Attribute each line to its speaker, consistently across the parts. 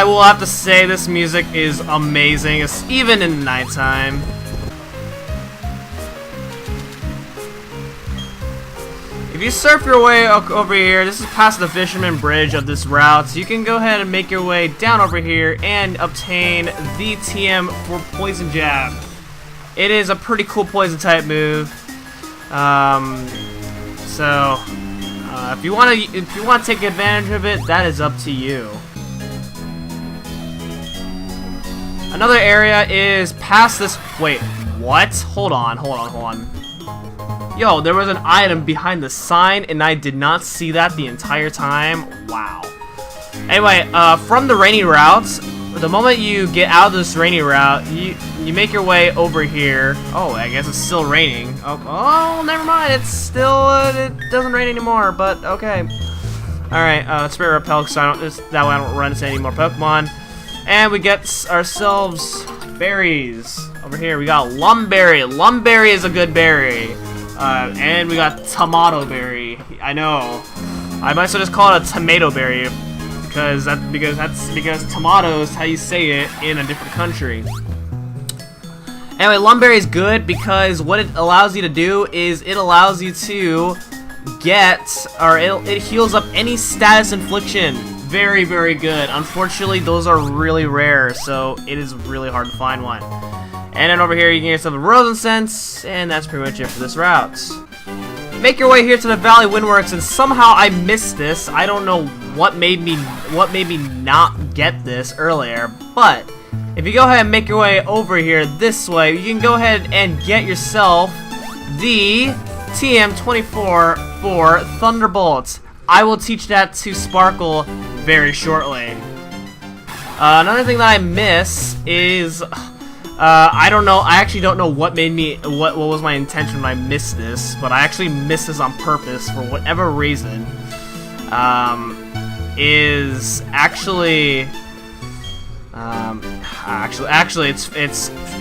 Speaker 1: I will have to say this music is amazing, it's even in the nighttime. If you surf your way over here, this is past the Fisherman Bridge of this route, so you can go ahead and make your way down over here and obtain the TM for Poison Jab. It is a pretty cool poison type move. If you want to take advantage of it, that is up to you. Another area is past this. Wait, what? Hold on. Yo, there was an item behind the sign, and I did not see that the entire time. Wow. Anyway, from the rainy routes, the moment you get out of this rainy route, you make your way over here. Oh, I guess it's still raining. Oh, never mind. It's still it doesn't rain anymore. But okay. All right. Spirit Repel, so that way I don't run into any more Pokemon. And we get ourselves berries over here. We got Lumberry. Lumberry is a good berry. And we got Tomato Berry. I know. I might as well just call it a Tomato Berry because tomato is how you say it in a different country. Anyway, Lumberry is good because what it allows you to do is it allows you to get, or it heals up any status infliction. Very, very good. Unfortunately, those are really rare, so it is really hard to find one. And then over here, you can get yourself a Rotom, and that's pretty much it for this route. Make your way here to the Valley Windworks, and somehow I missed this. I don't know what made me not get this earlier, but if you go ahead and make your way over here this way, you can go ahead and get yourself the TM24 for Thunderbolt. I will teach that to Sparkle very shortly. Another thing that I miss is I don't know. I actually don't know what made me what was my intention when I missed this, but I actually missed this on purpose for whatever reason. Is actually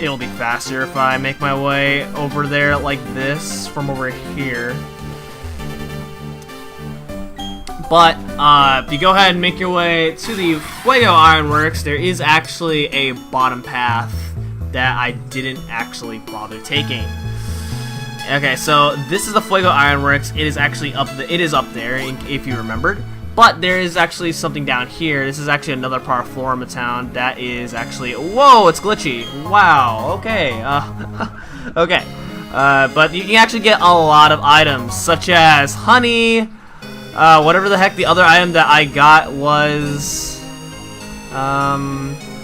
Speaker 1: it'll be faster if I make my way over there like this from over here. But if you go ahead and make your way to the Fuego Ironworks, there is actually a bottom path that I didn't actually bother taking. Okay, so this is the Fuego Ironworks. It is actually up there, if you remembered. But there is actually something down here. This is actually another part of Florida Town that is actually. Whoa, it's glitchy. Wow. Okay. Okay. But you can actually get a lot of items, such as honey. Whatever the heck the other item that I got was.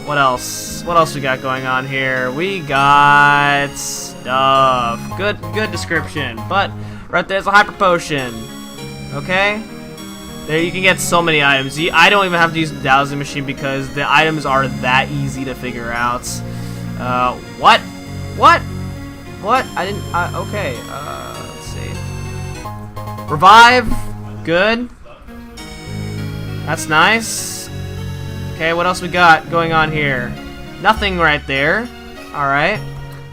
Speaker 1: What else? What else we got going on here? We got stuff. Good description. But right there's a Hyper Potion. Okay. There you can get so many items. I don't even have to use the dowsing machine because the items are that easy to figure out. What? What? What? I didn't. Okay. Let's see. Revive. Good. That's nice. Okay, what else we got going on here? Nothing right there. Alright.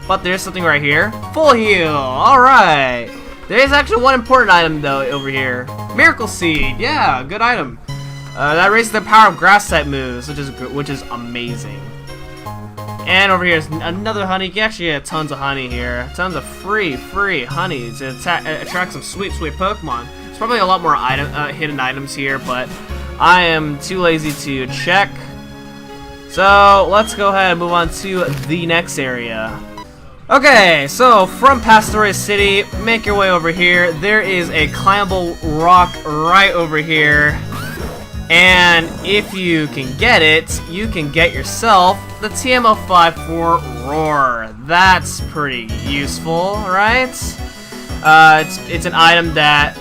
Speaker 1: But there's something right here. Full heal. Alright. There is actually one important item, though, over here. Miracle Seed. Yeah, good item. That raises the power of grass-type moves, which is amazing. And over here is another honey. You can actually get tons of honey here. Tons of free honey to attract some sweet Pokemon. There's probably a lot more hidden items here, but I am too lazy to check. So let's go ahead and move on to the next area. Okay, so from Pastoria City, make your way over here. There is a climbable rock right over here. And if you can get it, you can get yourself the TM05 for Roar. That's pretty useful, right? It's an item that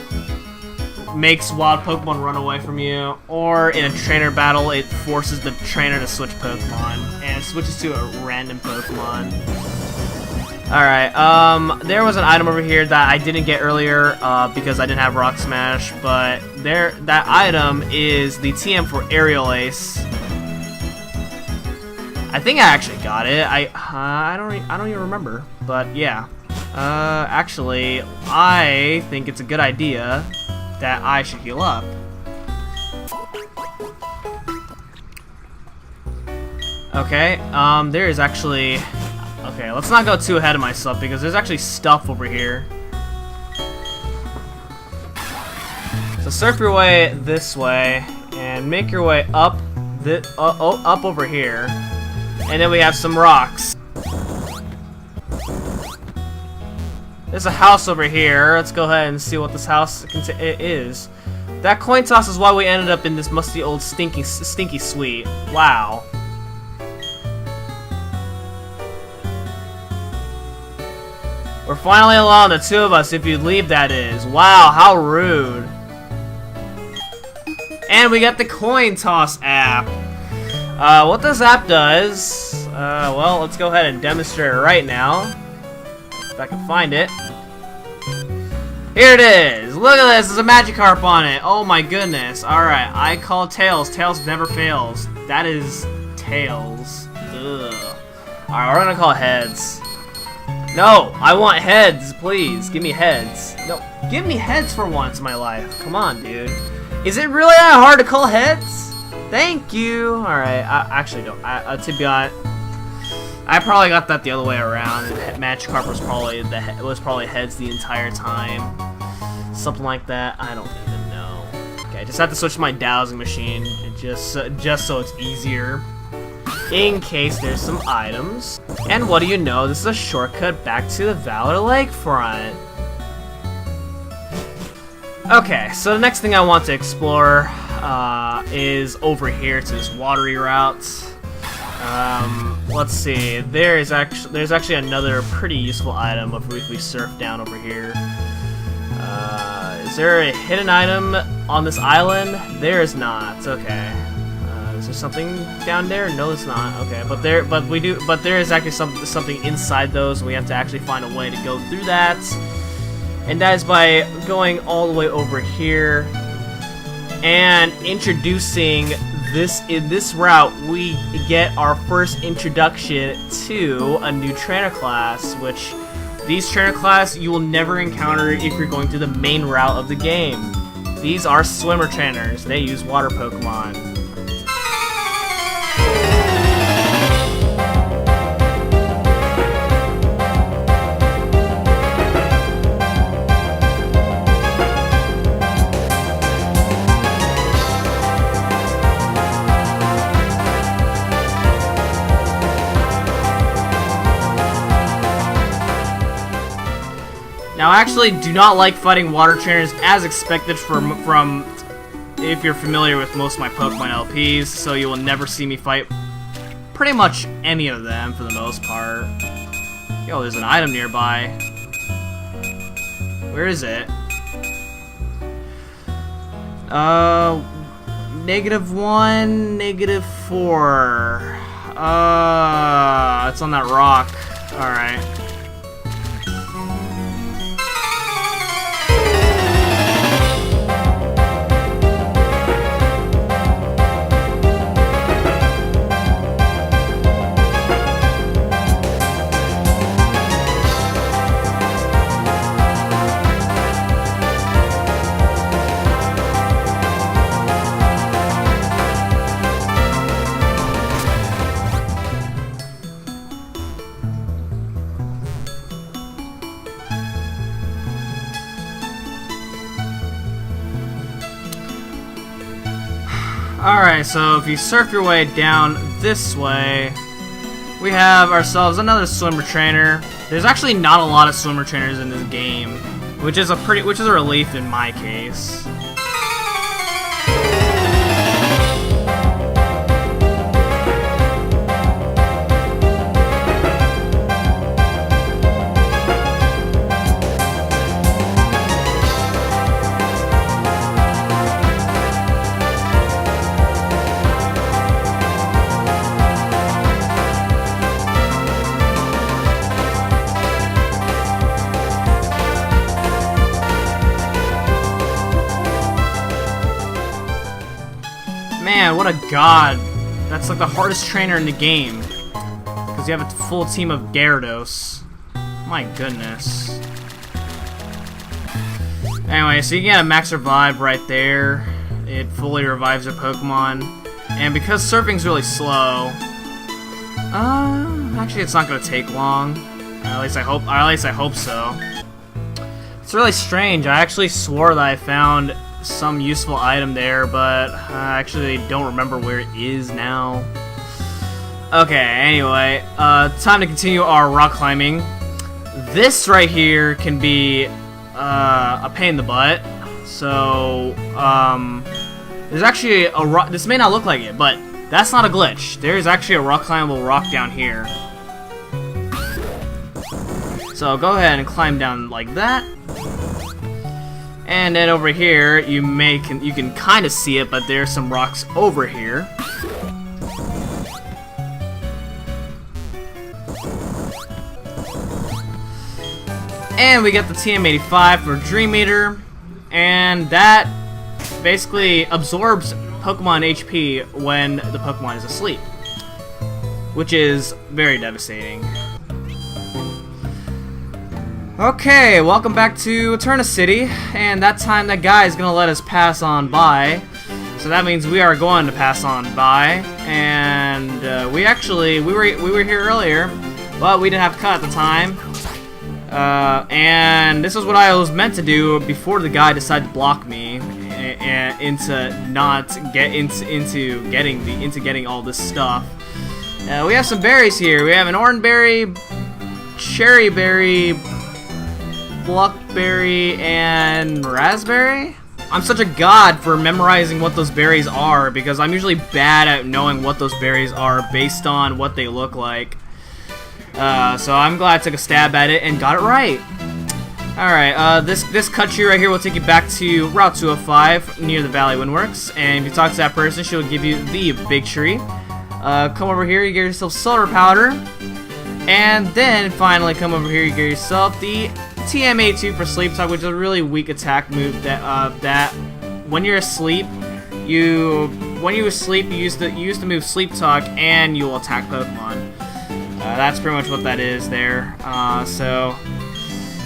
Speaker 1: makes wild Pokemon run away from you, or in a trainer battle, it forces the trainer to switch Pokemon, and it switches to a random Pokemon. Alright, there was an item over here that I didn't get earlier because I didn't have Rock Smash, but that item is the TM for Aerial Ace. I think I actually got it. I don't even remember, but yeah. Actually, I think it's a good idea that I should heal up. Okay, there is actually... Okay, let's not go too ahead of myself because there's actually stuff over here. So surf your way this way and make your way up up over here. And then we have some rocks. There's a house over here. Let's go ahead and see what this house is. That coin toss is why we ended up in this musty old stinky suite. Wow. We're finally alone, the two of us, if you leave, that is. Wow, how rude. And we got the coin toss app. What this app does, well, let's go ahead and demonstrate it right now. If I can find it. Here it is. Look at this. There's a Magikarp on it. Oh my goodness. Alright, I call Tails. Tails never fails. That is Tails. Ugh. Alright, we're gonna call Heads. No, I want heads, please. Give me heads. No, give me heads for once in my life. Come on, dude. Is it really that hard to call heads? Thank you. Alright, I actually don't. To be honest, I probably got that the other way around. Magikarp was probably heads the entire time. Something like that. I don't even know. Okay, I just have to switch my dowsing machine just so it's easier. In case there's some items. And what do you know, this is a shortcut back to the Valor Lakefront. Okay, so the next thing I want to explore is over here to this watery route. Let's see, there's actually another pretty useful item if we surf down over here. Is there a hidden item on this island? There is not. Okay. Is there something down there? No, it's not. Okay, but there is actually something inside those. We have to actually find a way to go through that, and that is by going all the way over here and introducing this. In this route, we get our first introduction to a new trainer class, which these trainer class you will never encounter if you're going through the main route of the game. These are swimmer trainers. They use water Pokemon. Now, I actually do not like fighting water trainers as expected from if you're familiar with most of my Pokemon LPs, so you will never see me fight pretty much any of them for the most part. Yo, there's an item nearby. Where is it? -1, -4. It's on that rock. Alright. Alright, so if you surf your way down this way, we have ourselves another swimmer trainer. There's actually not a lot of swimmer trainers in this game, which is a relief in my case. Man, what a god. That's like the hardest trainer in the game. Because you have a full team of Gyarados. My goodness. Anyway, so you get a max revive right there. It fully revives your Pokemon. And because surfing's really slow, Actually, it's not gonna take long. At least I hope. At least I hope so. It's really strange. I actually swore that I found some useful item there, but I actually don't remember where it is now. Okay. Anyway, time to continue our rock climbing. This right here can be a pain in the butt. So, there's actually a rock. This may not look like it, but that's not a glitch. There's actually a rock climbable rock down here. So go ahead and climb down like that. And then over here, you can kind of see it, but there's some rocks over here. And we got the TM85 for Dream Eater, and that basically absorbs Pokemon HP when the Pokemon is asleep, which is very devastating. Okay, welcome back to Eterna City, and that time that guy is gonna let us pass on by, so that means we are going to pass on by. And we were here earlier, but we didn't have to cut at the time. And this is what I was meant to do before the guy decided to block me into not get into getting all this stuff. We have some berries here. We have an orange berry, cherry berry, blackberry, and raspberry. I'm such a god for memorizing what those berries are because I'm usually bad at knowing what those berries are based on what they look like. So I'm glad I took a stab at it and got it right. Alright, this cut tree right here will take you back to Route 205 near the Valley Windworks, and if you talk to that person, she'll give you the big tree. Come over here, you get yourself solar powder, and then finally come over here, you get yourself the TM82 for Sleep Talk, which is a really weak attack move that when you're asleep, you use the move Sleep Talk and you'll attack Pokemon. That's pretty much what that is there. So,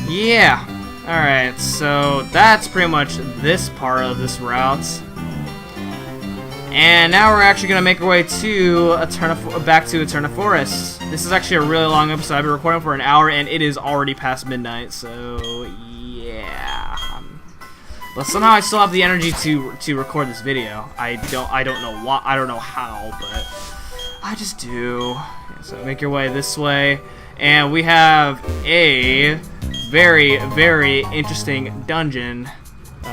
Speaker 1: yeah. Alright, so that's pretty much this part of this route. And now we're actually going to make our way to back to Eterna Forest. This is actually a really long episode. I've been recording for an hour and it is already past midnight, so yeah. But somehow I still have the energy to record this video. I don't know why, I don't know how, but I just do. So make your way this way, and we have a very, very interesting dungeon.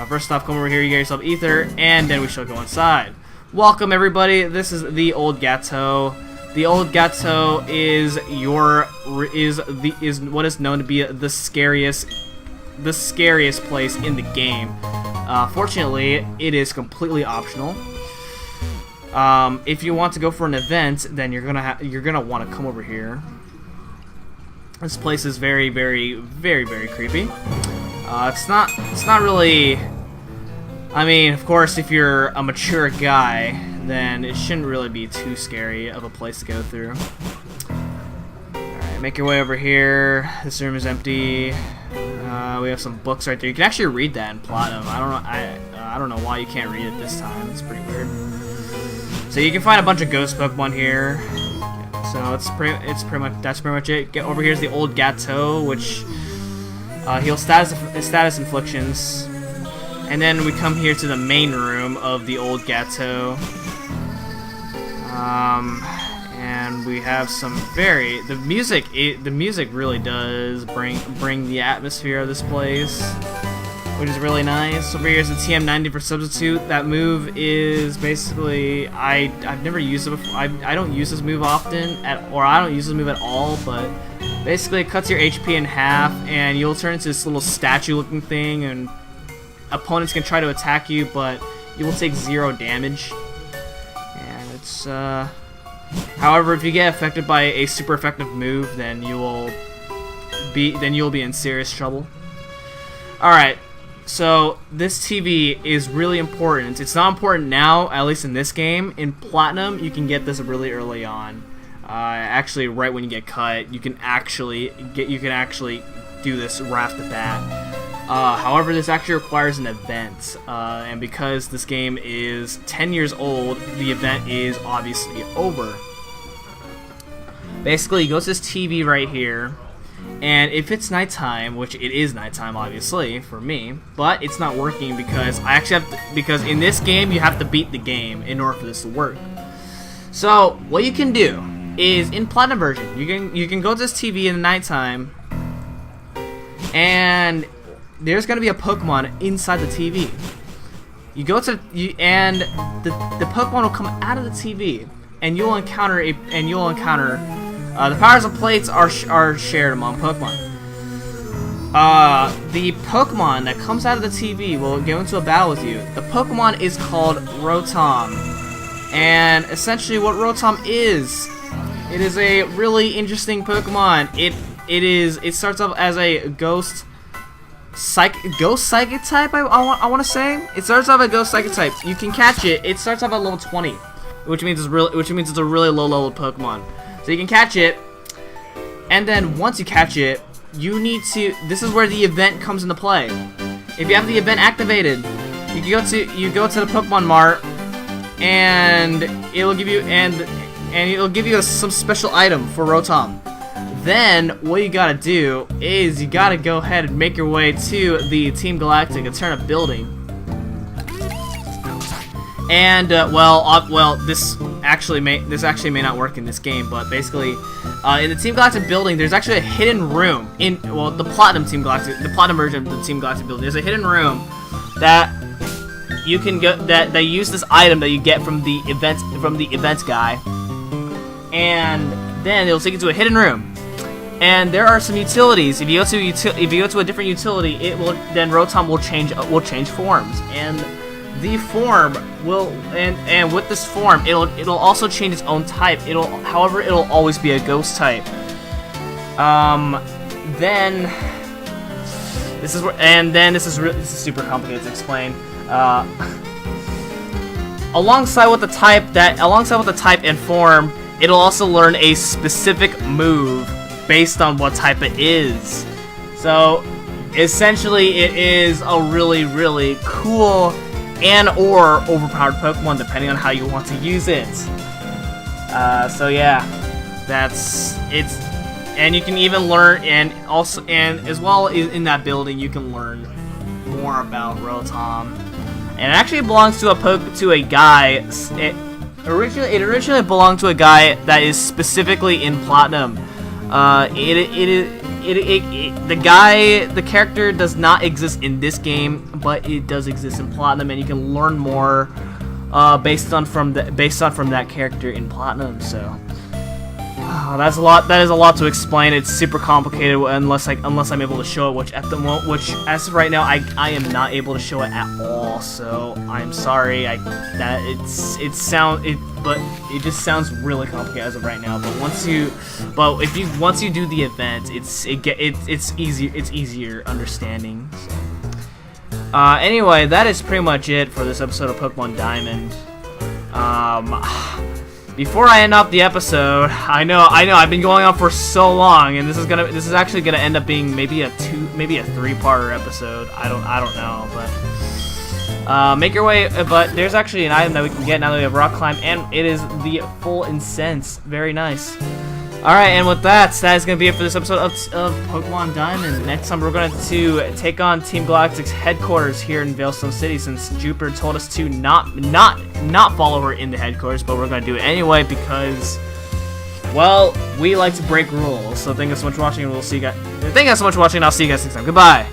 Speaker 1: First off, come over here, you get yourself Ether, and then we shall go inside. Welcome everybody, this is the Old Chateau. The Old Chateau is what is known to be the scariest place in the game. Fortunately, it is completely optional. If you want to go for an event, then you're gonna want to come over here. This place is very, very, very, very creepy. It's not really. I mean, of course, if you're a mature guy, then it shouldn't really be too scary of a place to go through. Alright, make your way over here. This room is empty. We have some books right there. You can actually read that in Platinum. I don't know why you can't read it this time. It's pretty weird. So you can find a bunch of ghost Pokemon here. So that's pretty much it. Get over here is the Old Chateau, which heals status inflictions. And then we come here to the main room of the Old Chateau. And we have some the music really does bring the atmosphere of this place, which is really nice. Over here is the TM90 for Substitute. That move is basically I've never used it before. I don't use this move often I don't use this move at all, but basically it cuts your HP in half and you'll turn into this little statue looking thing, and opponents can try to attack you, but you will take 0 damage. And it's however, if you get affected by a super effective move, then you'll be in serious trouble. Alright, so this TV is really important. It's not important now, at least in this game. In Platinum, you can get this really early on. Actually, right when you get cut, you can actually do this right off the bat. However, this actually requires an event, and because this game is 10 years old, the event is obviously over. Basically, you go to this TV right here, and if it's nighttime, which it is nighttime, obviously for me, but it's not working because I actually have to, because in this game you have to beat the game in order for this to work. So what you can do is in Platinum version, you can go to this TV in the nighttime, and there's gonna be a Pokemon inside the TV. You go to and the Pokemon will come out of the TV, and you'll encounter the powers of plates are shared among Pokemon. The Pokemon that comes out of the TV will go into a battle with you. The Pokemon is called Rotom, and essentially what Rotom is, it is a really interesting Pokemon. It starts off as a ghost psychic type. I want to say it starts off as a ghost psychic type. You can catch it. It starts off at level 20, which means it's a really low level Pokemon. So you can catch it, and then once you catch it, you need to. This is where the event comes into play. If you have the event activated, you go to the Pokemon Mart, and it'll give you some special item for Rotom. Then what you gotta do is you gotta go ahead and make your way to the Team Galactic Eterna building. And this actually may not work in this game, but basically, in the Team Galactic building, there's actually a hidden room in the Platinum version of the Team Galactic building. There's a hidden room that you can go that use this item that you get from the events guy, and then it'll take you to a hidden room. And there are some utilities. If you go to a different utility, then Rotom will change forms, and the form will and with this form it'll also change its own type. However, it'll always be a ghost type. Then this is super complicated to explain. Alongside with the type and form, it'll also learn a specific move based on what type it is. So essentially, it is a really, really cool and or overpowered Pokemon depending on how you want to use it. So yeah, that's it. And you can even learn, and as well in that building, you can learn more about Rotom. And it actually belongs to a guy. It originally belonged to a guy that is specifically in Platinum. The character does not exist in this game, but it does exist in Platinum, and you can learn more based on from that character in Platinum. So that's a lot. That is a lot to explain. It's super complicated unless I'm able to show it, which as of right now I am not able to show it at all. So I'm sorry. But it just sounds really complicated as of right now. But once you do the event, it's easier understanding. So. Anyway, that is pretty much it for this episode of Pokemon Diamond. Before I end off the episode, I know I've been going on for so long, and this is actually gonna end up being maybe a 3-parter episode. I don't know, but make your way. But there's actually an item that we can get now that we have Rock Climb, and it is the full incense. Very nice. Alright, and with that is going to be it for this episode of Pokemon Diamond. Next time we're going to take on Team Galactic's headquarters here in Veilstone City, since Jupiter told us to not follow her in the headquarters, but we're going to do it anyway because, well, we like to break rules. So thank you so much for watching, and I'll see you guys next time. Goodbye!